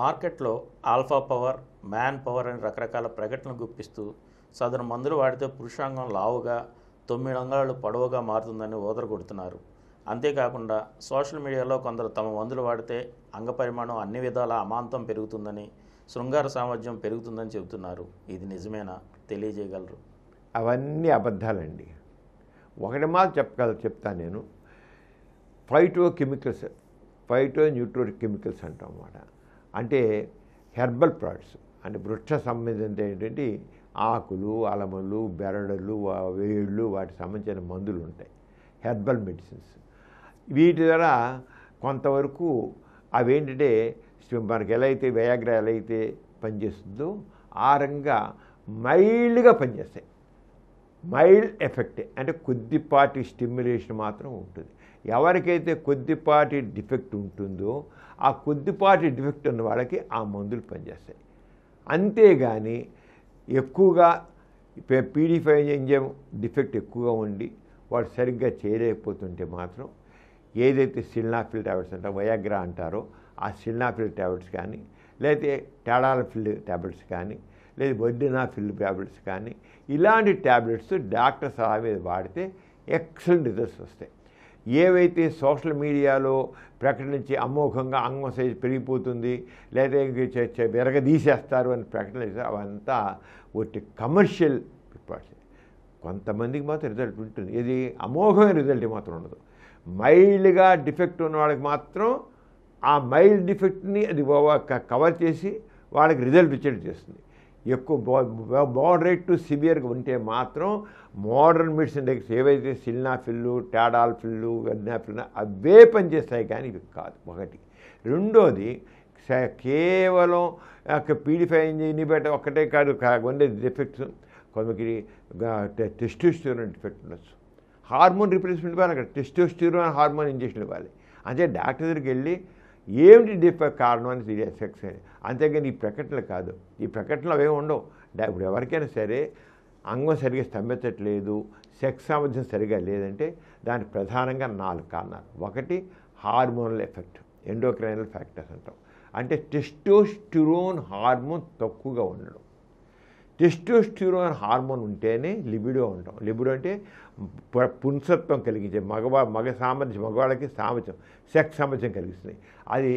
మార్కెట్లో alpha power, man power అని రకరకాల ప్రకటనలు గుప్పిస్తూ సదరు మందులు వాడితే పురుషాంగం లావుగా 9 అంగుళాలు పొడవుగా మారుతుందని ఊదరగొడుతున్నారు. అంతేకాకుండా సోషల్ మీడియాలో కొందరు తమ మందులు వాడితే అంగపరిమాణం అన్ని విధాల అమాంతం పెరుగుతుందని, శృంగార సామర్థ్యం పెరుగుతుందని చెబుతున్నారు. ఇది నిజమేనా? తెలియజేయగలరు? అవన్నీ అబద్ధాలండి. ఒకటి మాత్రం చెప్తాను నేను. ఫైటో న్యూట్రో కెమికల్స్ అంటాం అన్నమాట. అంటే హెర్బల్ ప్రోడక్ట్స్, అంటే వృక్ష సంబంధించిన ఏంటంటే ఆకులు, అలములు, బెరడులు, వేళ్ళు, వాటికి సంబంధించిన మందులు ఉంటాయి, హెర్బల్ మెడిసిన్స్. వీటి ద్వారా కొంతవరకు అవేంటంటే మనకి ఎలా అయితే వయాగ్రా ఎలా అయితే పనిచేస్తుందో ఆ రకంగా మైల్డ్గా పనిచేస్తాయి. మైల్డ్ ఎఫెక్టే, అంటే కొద్దిపాటి స్టిమ్యులేషన్ మాత్రం ఉంటుంది. ఎవరికైతే కొద్దిపాటి డిఫెక్ట్ ఉంటుందో ఆ కొద్దిపాటి డిఫెక్ట్ ఉన్న వాళ్ళకి ఆ మందులు పనిచేస్తాయి. అంతేగాని ఎక్కువగా పీడీ5 ఎంజైమ్ డిఫెక్ట్ ఎక్కువగా ఉండి వాడు సరిగ్గా చేయలేకపోతుంటే మాత్రం ఏదైతే సిల్నాఫిల్ ట్యాబ్లెట్స్ అంటారో, వయాగ్రా అంటారో ఆ సిల్నాఫిల్ ట్యాబ్లెట్స్ కానీ, లేకపోతే టాడాల్ఫిల్ ట్యాబ్లెట్స్ కానీ, లేదా వడ్డినాఫిల్ ట్యాబ్లెట్స్ కానీ, ఇలాంటి ట్యాబ్లెట్స్ డాక్టర్ సలహా మీద వాడితే ఎక్సలెంట్ రిజల్ట్స్ వస్తాయి. ఏవైతే సోషల్ మీడియాలో ప్రకటించి అమోఘంగా అంగం సైజు పెరిగిపోతుంది, లేదా విరగదీసేస్తారు అని ప్రకటన అవంతా ఒకటి కమర్షియల్ ప్రిపార్ట్స్. కొంతమందికి మాత్రం రిజల్ట్ ఉంటుంది, ఇది అమోఘమైన రిజల్ట్ మాత్రం ఉండదు. మైల్డ్గా డిఫెక్ట్ ఉన్న వాళ్ళకి మాత్రం ఆ మైల్డ్ డిఫెక్ట్ని అది కవర్ చేసి వాళ్ళకి రిజల్ట్ ఇచ్చేట్టు చేస్తుంది. ఎక్కువ మోడరేట్ టు సివియర్గా ఉంటే మాత్రం మోడర్న్ మెడిసిన్ దగ్గర ఏవైతే సిల్నాఫిల్లు, టాడాల్ఫిల్లు, వెడ్నాఫిల్ అవే పనిచేస్తాయి కానీ ఇవి కాదు. ఒకటి. రెండోది, కేవలం పీడీ5 ఇన్హిబిటర్ ఒక్కటే కాదు ఉండే డిఫెక్ట్స్. కొందరికి టెస్టోస్టెరాన్ డిఫెక్ట్ ఉండొచ్చు, హార్మోన్ రిప్లేస్మెంట్ ఇవ్వాలి, అక్కడ టెస్టోస్టెరాన్ హార్మోన్ ఇంజెక్షన్ ఇవ్వాలి. అంటే డాక్టర్ దగ్గరికి వెళ్ళి ఏమిటి డిఫెక్ట్ కారణం అని సెక్స్ అని. అంతేగాని ఈ ప్రకటనలు కాదు, ఈ ప్రకటనలు అవే ఉండవు. ఇప్పుడు ఎవరికైనా సరే అంగం సరిగా స్తంభించట్లేదు, సెక్స్ సామర్థ్యం సరిగా లేదంటే దానికి ప్రధానంగా 4 కారణాలు. ఒకటి హార్మోనల్ ఎఫెక్ట్, ఎండోక్రైనల్ ఫ్యాక్టర్స్ అంటాం. అంటే టెస్టోస్టెరాన్ హార్మోన్ తక్కువగా ఉండడం. టెస్టోస్టెరాన్ హార్మోన్ ఉంటేనే లిబిడో ఉంటాం. లిబిడో అంటే పుంసత్వం కలిగించే మగ సామర్థ్యం, మగవాళ్ళకి సామర్థ్యం, సెక్స్ సామర్థ్యం కలిగిస్తుంది. అది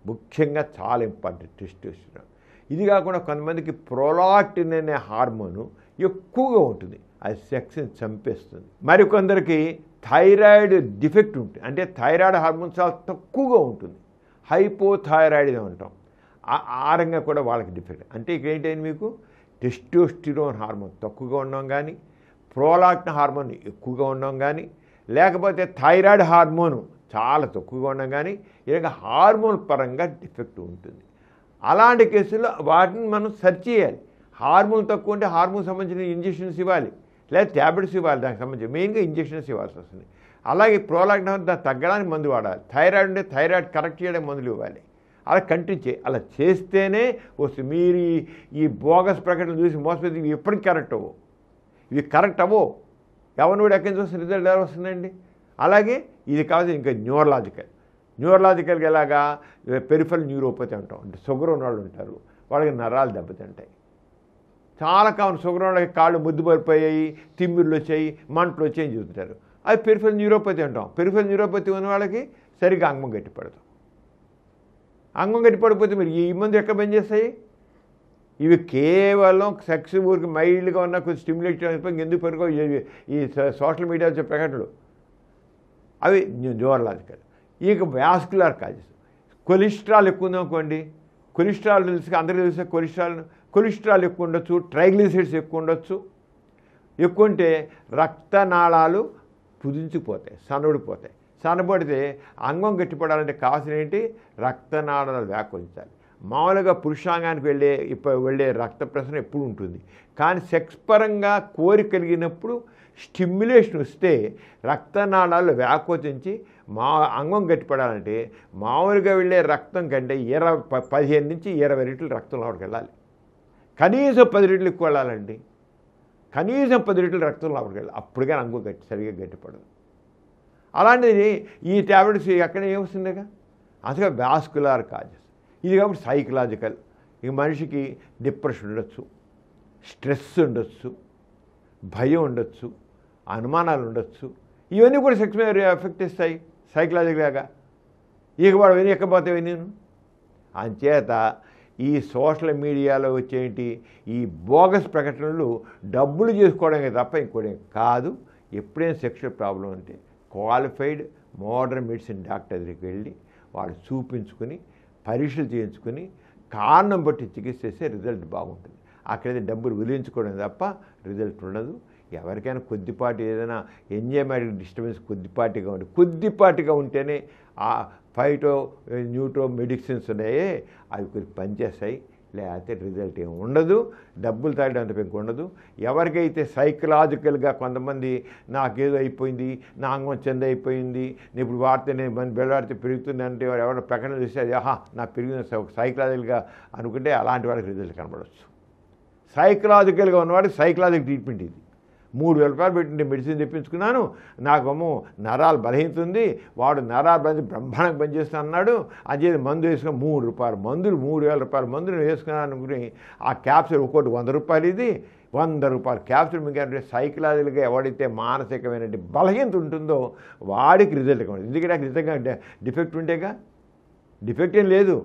ముఖ్యంగా చాలా ఇంపార్టెంట్ టెస్టోస్టెరాన్. ఇది కాకుండా కొంతమందికి ప్రోలాక్టిన్ అనే హార్మోను ఎక్కువగా ఉంటుంది, అది సెక్స్ని చంపేస్తుంది. మరికొందరికి థైరాయిడ్ డిఫెక్ట్ ఉంటుంది, అంటే థైరాయిడ్ హార్మోన్ చాలా తక్కువగా ఉంటుంది, హైపోథైరాయిడ్ అంటాం. ఆ రంగా కూడా వాళ్ళకి డిఫెక్ట్. అంటే ఇక్కడ ఏంటంటే మీకు టెస్టోస్టెరాన్ హార్మోన్ తక్కువగా ఉండడం కానీ, ప్రోలాక్టిన్ హార్మోన్ ఎక్కువగా ఉండడం కానీ, లేకపోతే థైరాయిడ్ హార్మోను చాలా తక్కువగా ఉండడం కానీ, ఇలాగ హార్మోన్ పరంగా డిఫెక్ట్ ఉంటుంది. అలాంటి కేసుల్లో వాటిని మనం సెర్చ్ చేయాలి. హార్మోన్ తక్కువ ఉంటే హార్మోన్ సంబంధించిన ఇంజెక్షన్స్ ఇవ్వాలి, లేదా ట్యాబ్లెట్స్ ఇవ్వాలి. దానికి సంబంధించి మెయిన్గా ఇంజెక్షన్స్ ఇవ్వాల్సి వస్తుంది. అలాగే ప్రోలాక్టిన్ దాన్ని తగ్గడానికి మందు వాడాలి. థైరాయిడ్ ఉంటే థైరాయిడ్ కరెక్ట్ చేయడానికి మందులు ఇవ్వాలి. అలా కంటిన్యూ చేయి. అలా చేస్తేనే వస్తుంది. మీరు ఈ బోగస్ ప్రకటనలు చూసి మోసపోతే ఇవి ఎప్పటికీ కరెక్ట్ అవ్వవు. ఇవి కరెక్ట్ అవ్వవు. ఎవరిని కూడా ఎక్కడి నుంచి వస్తుంది రిజల్ట్ ఎలా వస్తుందండి? అలాగే ఇది కాదు. ఇంకా న్యూరలాజికల్గా ఎలాగా పెరిఫరల్ న్యూరోపతి అంటాం. అంటే షుగర్ ఉన్న వాళ్ళు ఉంటారు, వాళ్ళకి నరాలు దెబ్బతింటాయి. చాలా కావాలి షుగర్ వాళ్ళకి కాళ్ళు ముద్దు పడిపోయాయి, తిమ్మిర్లు వచ్చాయి, మంటలు వచ్చాయని చూస్తుంటారు. అది పెరిఫరల్ న్యూరోపతి అంటాం. పెరిఫరల్ న్యూరోపతి ఉన్న వాళ్ళకి సరిగ్గా అంగం గట్టిపడతాం. అంగం గట్టిపడిపోతే మీరు ఈ మందు ఎక్కడ పనిచేస్తాయి? ఇవి కేవలం సెక్స్ ఊరికి మైల్డ్గా ఉన్న కొంచెం స్టిమ్యులేట్ చేయడానికి ఎందుకు పెరుగో ఈ సోషల్ మీడియా వచ్చే ప్రకటనలు అవి న్యూరలాజికల్. ఇక వాస్కులర్ కాజెస్. కొలెస్ట్రాల్ ఎక్కువ ఉందనుకోండి, కొలెస్ట్రాల్ తెలిసి అందరికీ తెలిసే కొలెస్ట్రాల్ ఎక్కువ ఉండొచ్చు, ట్రైగ్లిసరైడ్స్ ఎక్కువ ఉండొచ్చు. ఎక్కువ ఉంటే రక్తనాళాలు పుదించిపోతాయి, సన్నబడిపోతాయి. సన్నబడితే అంగం గట్టిపడాలంటే కావాల్సిన ఏంటి? రక్తనాళాలు వ్యాపించాలి. మామూలుగా పురుషాంగానికి వెళ్ళే రక్త ప్రసరణ ఎప్పుడు ఉంటుంది, కానీ సెక్స్ పరంగా కోరిక కలిగినప్పుడు స్టిమ్యులేషన్ వస్తే రక్తనాళాలు వ్యాకోచించి అంగం గట్టిపడాలంటే మామూలుగా వెళ్ళే రక్తం కంటే 15 నుంచి 20 రెట్లు రక్తం లోపలికి వెళ్ళాలి. కనీసం 10 రెట్లు ఎక్కువ వెళ్ళాలండి. కనీసం 10 రెట్లు రక్తం లోపలికి వెళ్ళాలి. అప్పుడుగా అంగం సరిగ్గా గట్టిపడదు. అలాంటిది ఈ ట్యాబ్లెట్స్ ఎక్కడ ఏమొస్తుందిగా? అసలు వాస్కులర్ కాజెస్. ఇది కాబట్టి సైకలాజికల్. ఇక మనిషికి డిప్రెషన్ ఉండొచ్చు, స్ట్రెస్ ఉండొచ్చు, భయం ఉండొచ్చు, అనుమానాలు ఉండొచ్చు. ఇవన్నీ కూడా సెక్స్ మీద ఎఫెక్ట్ ఇస్తాయి సైకలాజికల్గా. ఇక వాడు విని ఎక్కపోతే నేను అంచేత ఈ సోషల్ మీడియాలో వచ్చేంటి ఈ బోగస్ ప్రకటనలు డబ్బులు చేసుకోవడమే తప్ప ఇంకోటి కాదు. ఎప్పుడైనా సెక్షువల్ ప్రాబ్లం అంటే క్వాలిఫైడ్ మోడర్న్ మెడిసిన్ డాక్టర్ దగ్గరికి వెళ్ళి వాడు చూపించుకుని పరీక్షలు చేయించుకుని కారణం బట్టి చికిత్స చేస్తే రిజల్ట్ బాగుంటుంది. అక్కడైతే డబ్బులు విలువించుకోవడం తప్ప రిజల్ట్ ఉండదు. ఎవరికైనా కొద్దిపాటి ఏదైనా ఎంజాయ్మెంట్ డిస్టర్బెన్స్ కొద్దిపాటిగా ఉంటేనే ఆ ఫైటో న్యూట్రో మెడిసిన్స్ ఉన్నాయే అవి కొద్ది పనిచేస్తాయి. లేకపోతే రిజల్ట్ ఏమి ఉండదు. డబ్బులు తాగడం అంత ఉండదు. ఎవరికైతే సైకలాజికల్గా కొంతమంది నాకేదో అయిపోయింది, నా అంగం చెంద అయిపోయింది, నేను ఇప్పుడు వాడితే నేను బెల్లాడితే పెరుగుతుంది అంటే ఎవరైనా ప్రకటన చేస్తే అది నా పెరిగిన సైకలాజికల్గా అనుకుంటే అలాంటి వాళ్ళకి రిజల్ట్ కనబడవచ్చు. సైకలాజికల్గా ఉన్నవాడికి సైకలాజికల్ ట్రీట్మెంట్ ఇది. 3,000 రూపాయలు పెట్టి మెడిసిన్ తెప్పించుకున్నాను, నాకేమో నరాలు బలహీనత ఉంది, వాడు నరాలు బలహీన బ్రహ్మాండంగా పనిచేస్తా అన్నాడు, అది మందు వేసుకుని 3 రూపాయలు మందులు 3,000 రూపాయల మందులు వేసుకున్నాను అనుకుని ఆ క్యాప్సూల్ ఒక్కోటి 100 రూపాయలు, ఇది 100 రూపాయలు క్యాప్సూల్. మీకు సైకలాజికల్గా ఎవడైతే మానసికమైన బలహీనత ఉంటుందో వాడికి రిజల్ట్ కావాలి. ఎందుకంటే నాకు నిజంగా డిఫెక్ట్ ఉంటేగా, డిఫెక్ట్ ఏం లేదు.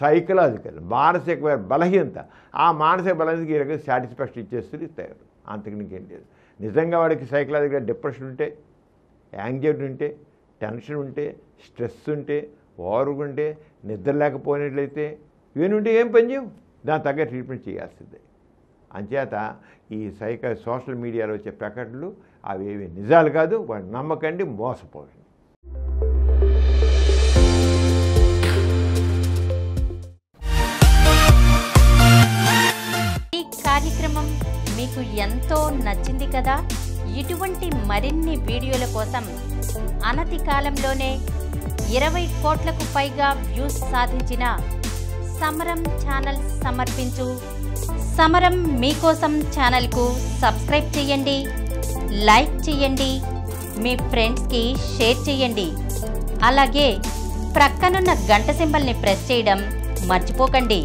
సైకలాజికల్ మానసికమైన బలహీనత, ఆ మానసిక బలహీనతకి ఈ రకంగా సాటిస్ఫాక్షన్ ఇచ్చేస్తుంది ఇస్తారు. అంతకు ఇంకేం లేదు. నిజంగా వాడికి సైకలాజికల్గా డిప్రెషన్ ఉంటే, యాంగ్జైటీ ఉంటే, టెన్షన్ ఉంటే, స్ట్రెస్ ఉంటే, ఓవర్గా ఉంటే, నిద్ర లేకపోయినట్లయితే ఇవన్నీ ఉంటే ఏం పని చేయవు. దాని తగ్గ ట్రీట్మెంట్ చేయాల్సిందే. అంచేత ఈ సోషల్ మీడియాలో వచ్చే ప్రకటనలు అవి ఏవి నిజాలు కాదు. వాడిని నమ్మకండి, మోసపోకండి. ఈ కార్యక్రమం మీకు ఎంతో నచ్చింది కదా. ఇటువంటి మరిన్ని వీడియోల కోసం అనతి కాలంలోనే 20 కోట్లకు పైగా వ్యూస్ సాధించిన సమరం ఛానల్ సమర్పించు సమరం మీకోసం ఛానల్కు సబ్స్క్రైబ్ చేయండి, లైక్ చేయండి, మీ ఫ్రెండ్స్కి షేర్ చేయండి. అలాగే ప్రక్కనున్న గంట సింబల్ని ప్రెస్ చేయడం మర్చిపోకండి.